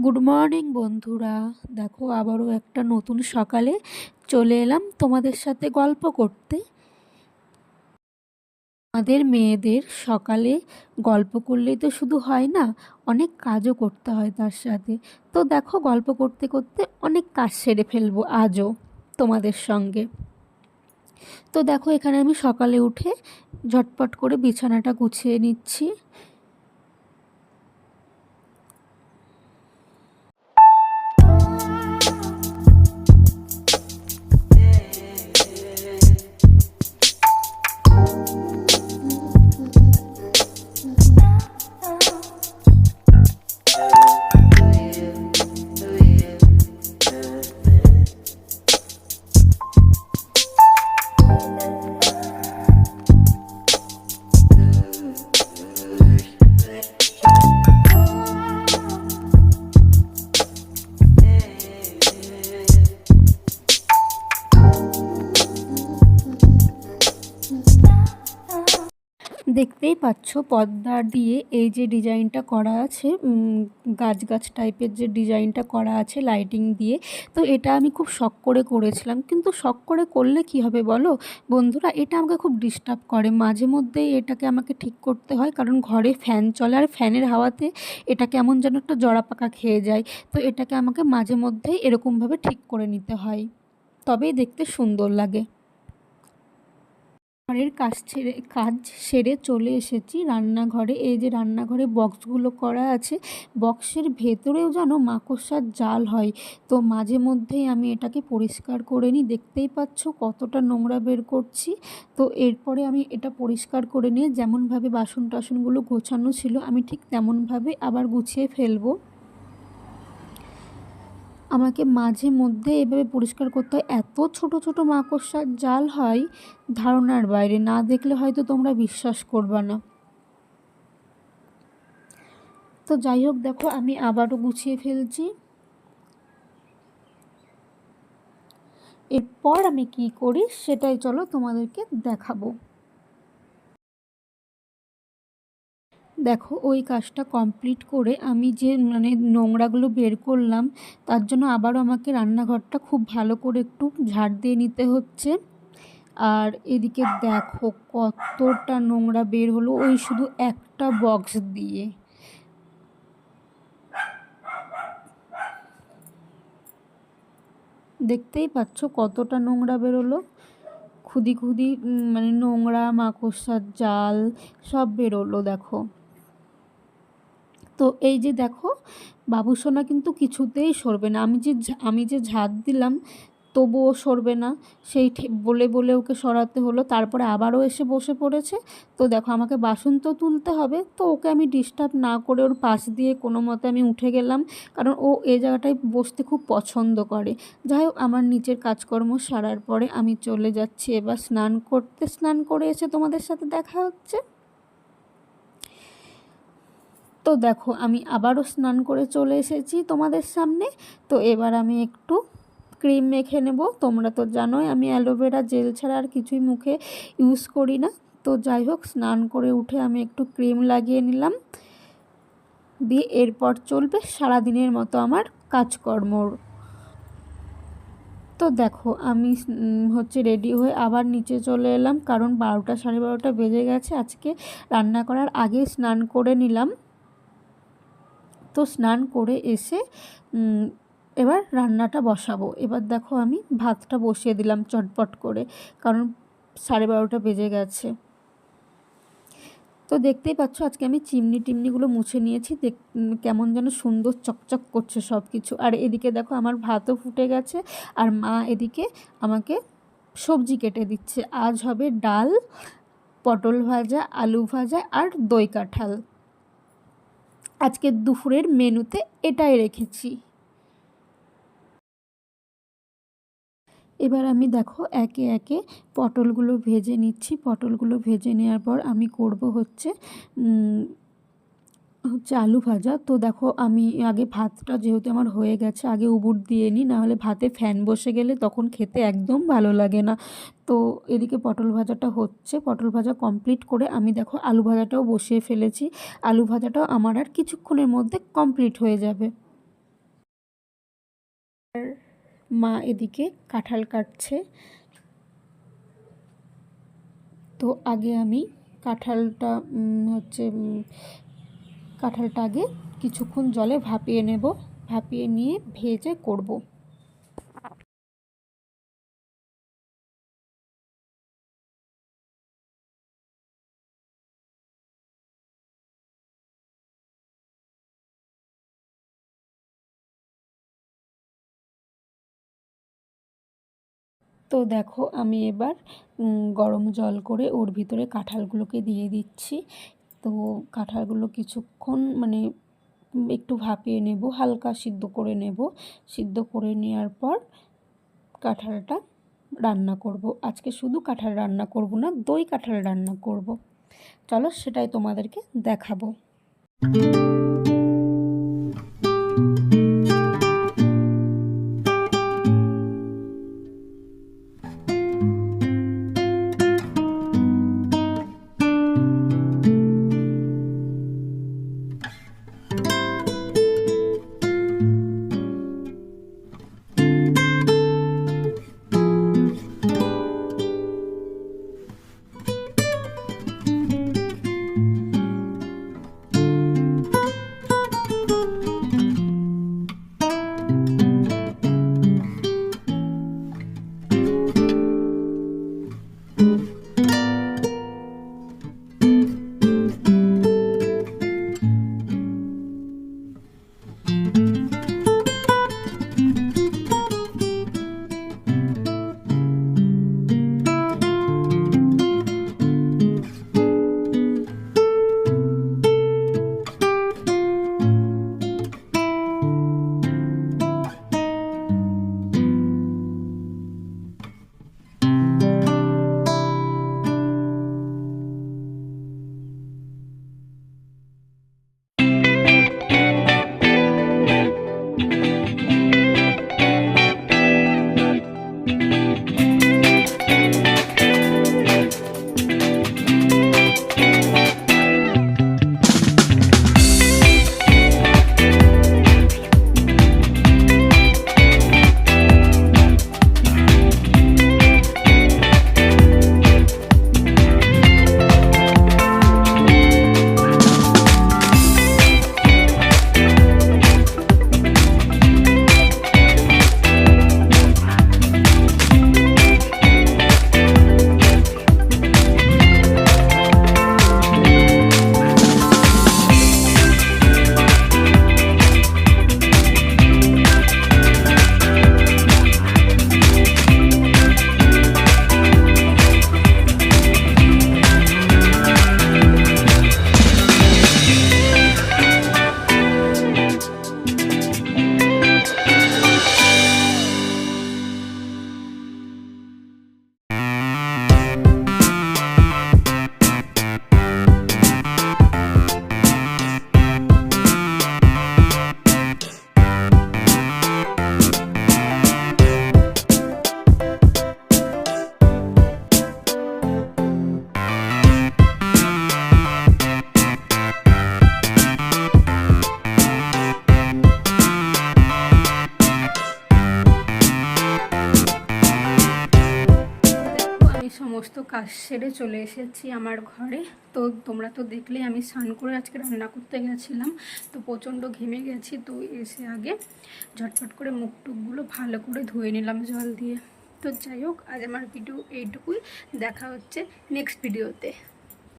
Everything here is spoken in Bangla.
গুড মর্নিং বন্ধুরা। দেখো আবারও একটা নতুন সকালে চলে এলাম তোমাদের সাথে গল্প করতে। আমাদের মেয়েদের সকালে গল্প করলেই তো শুধু হয় না, অনেক কাজও করতে হয় তার সাথে। তো দেখো গল্প করতে করতে অনেক কাজ সেরে ফেলবো আজও তোমাদের সঙ্গে। তো দেখো এখানে আমি সকালে উঠে ঝটপট করে বিছানাটা গুছিয়ে নিচ্ছি। দেখতেই পাচ্ছ পর্দা দিয়ে এই যে ডিজাইনটা করা আছে, গাছ গাছ টাইপের যে ডিজাইনটা করা আছে লাইটিং দিয়ে। তো এটা আমি খুব শখ করে করেছিলাম, কিন্তু শখ করে করলে কি হবে বলো বন্ধুরা, এটা আমাকে খুব ডিস্টার্ব করে। মাঝে মধ্যেই এটাকে আমাকে ঠিক করতে হয়, কারণ ঘরে ফ্যান চলে আর ফ্যানের হাওয়াতে এটা কেমন যেন একটা জড়া পাকা খেয়ে যায়। তো এটাকে আমাকে মাঝে মধ্যেই এরকমভাবে ঠিক করে নিতে হয়, তবেই দেখতে সুন্দর লাগে। ঘরের কাজ সেরে চলে এসেছি রান্নাঘরে। এই যে রান্নাঘরে বক্সগুলো করা আছে, বক্সের ভেতরেও যেন মাকড়সার জাল হয়। তো মাঝে মধ্যেই আমি এটাকে পরিষ্কার করে নিই। দেখতেই পাচ্ছ কতটা নোংরা বের করছি। তো এরপরে আমি এটা পরিষ্কার করে নিয়ে যেমনভাবে বাসন টাসনগুলো গোছানো ছিল আমি ঠিক তেমনভাবে আবার গুছিয়ে ফেলবো। আমাকে মাঝে মধ্যে এভাবে পরিষ্কার করতে হয়। এত ছোট ছোট মাকড়সার জাল হয়, ধারণার বাইরে। না দেখলে হয়তো তোমরা বিশ্বাস করবে না। তো যাই হোক, দেখো আমি আবারও গুছিয়ে ফেলছি। এরপর আমি কি করি সেটাই চলো তোমাদেরকে দেখাবো। দেখো ওই কাজটা কমপ্লিট করে আমি যে নোংরাগুলো বের করলাম, তার জন্য আবারও আমাকে রান্নাঘরটা খুব ভালো করে একটু ঝাড় দিয়ে নিতে হচ্ছে। আর এদিকে দেখো কতটা নোংরা বের হলো ওই শুধু একটা বক্স দিয়ে। দেখতেই পাচ্ছ কতটা নোংরা বেরোলো। খুদি খুদি নোংরা মাকড়সার জাল সব বেরোলো দেখো। তো এই যে দেখো বাবুসোনা কিন্তু কিছুতেই সরবে না। আমি যে ঝাড় দিলাম তবুও সরবে না। সেই বলে বলে ওকে সরাতে হলো, তারপরে আবারও এসে বসে পড়েছে। তো দেখো আমাকে বাসন তো তুলতে হবে, তো ওকে আমি ডিস্টার্ব না করে ওর পাশ দিয়ে কোনো মতে আমি উঠে গেলাম, কারণ ও এই জায়গাটায় বসতে খুব পছন্দ করে। যাই হোক, আমার নিচের কাজকর্ম সারার পরে আমি চলে যাচ্ছি এবার স্নান করতে। স্নান করে এসে তোমাদের সাথে দেখা হচ্ছে। তো দেখো আমি আবারও স্নান করে চলে এসেছি তোমাদের সামনে। তো এবার আমি একটু ক্রিম মেখে নেব। তোমরা তো জানোই আমি অ্যালোভেরা জেল ছাড়া আর কিছুই মুখে ইউজ করি না। তো যাই হোক, স্নান করে উঠে আমি একটু ক্রিম লাগিয়ে নিলাম, দিয়ে এরপর চলবে সারাদিনের মতো আমার কাজকর্ম। তো দেখো আমি রেডি হয়ে আবার নিচে চলে এলাম, কারণ 12টা 12:30 বেজে গেছে। আজকে রান্না করার আগেই স্নান করে নিলাম। তো স্নান করে এসে এবার রান্নাটা বসাবো। এবার দেখো আমি ভাতটা বসিয়ে দিলাম চটপট করে, কারণ 12:30 বেজে গেছে। তো দেখতেই পাচ্ছ আজকে আমি টিমনিগুলো মুছে নিয়েছি। কেমন যেন সুন্দর চকচক করছে সব কিছু। আর এদিকে দেখো আমার ভাতও ফুটে গেছে, আর মা এদিকে আমাকে সবজি কেটে দিচ্ছে। আজ হবে ডাল, পটল ভাজা, আলু ভাজা আর দই কাঁঠাল। আজকে দুপুরের মেনুতে এটাই রেখেছি। এবার আমি দেখো একে একে পটলগুলো ভেজে নিচ্ছি। পটলগুলো ভেজে নেওয়ার পর আমি করব হচ্ছে আলু ভাজা। তো দেখো আমি আগে ভাতটা যেহেতু আমার হয়ে গেছে, আগে উবুর দিয়ে নিই, নাহলে ভাতে ফ্যান বসে গেলে তখন খেতে একদম ভালো লাগে না। তো এদিকে পটল ভাজাটা হচ্ছে। পটল ভাজা কমপ্লিট করে আমি দেখো আলু ভাজাটাও বসিয়ে ফেলেছি। আলু ভাজাটাও আমার আর কিছুক্ষণের মধ্যে কমপ্লিট হয়ে যাবে। মা এদিকে কাঁঠাল কাটছে। তো আগে আমি কাঁঠালটা আগে কিছুক্ষণ জলে ভাপিয়ে নেব, ভাপিয়ে নিয়ে ভেজে করব। তো দেখো আমি এবার গরম জল করে ওর ভিতরে কাঁঠালগুলোকে দিয়ে দিচ্ছি। তো কাঁঠালগুলো কিছুক্ষণ একটু ভাপিয়ে নেব, হালকা সিদ্ধ করে নেব। সিদ্ধ করে নেওয়ার পর কাঁঠালটা রান্না করব। আজকে শুধু কাঁঠাল রান্না করব না, দই কাঁঠাল রান্না করব। চলো সেটাই তোমাদেরকে দেখাবো। সমস্ত কাজ সেরে চলে এসেছি আমার ঘরে। তো তোমরা তো দেখলেই আমি স্নান করে আজকে রান্না করতে গেছিলাম। তো প্রচণ্ড ঘেমে গেছি। তো এসে আগে ঝটপট করে মুখ টুকগুলো ভালো করে ধুয়ে নিলাম জল দিয়ে। তো যাই হোক, আজ আমার ভিডিও এইটুকুই। দেখা হচ্ছে নেক্সট ভিডিওতে।